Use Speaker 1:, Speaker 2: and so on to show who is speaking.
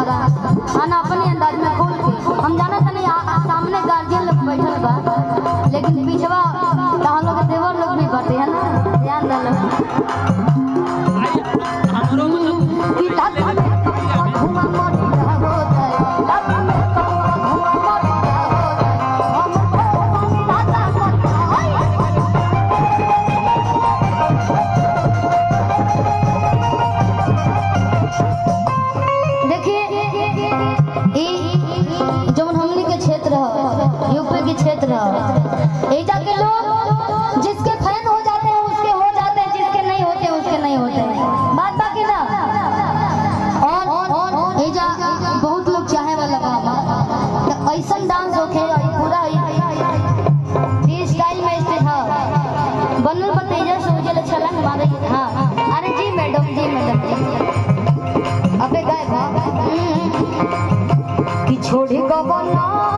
Speaker 1: लगा खाना अपने अंदाज में खोल के। हम जाना था नहीं सामने गार्जियन लोग बैठल बा, लेकिन पिछवा हम लोग देवर लोग भी बैठे हैं ना, ध्यान डालो। यूपी के क्षेत्र एजा के लोग जिसके फैन हो जाते हैं उसके हो जाते हैं, जिसके नहीं होते हैं उसके नहीं होते हैं, बात बाकी ना। और एजा बहुत लोग चाहे वाला काम ऐसा डांस होके पूरा स्टाइल में स्टेज हाँ बनल बतेजा सोचे ले छलन हमारे। हाँ अरे जी मैडम जी अबे गाय कि छोड़ी को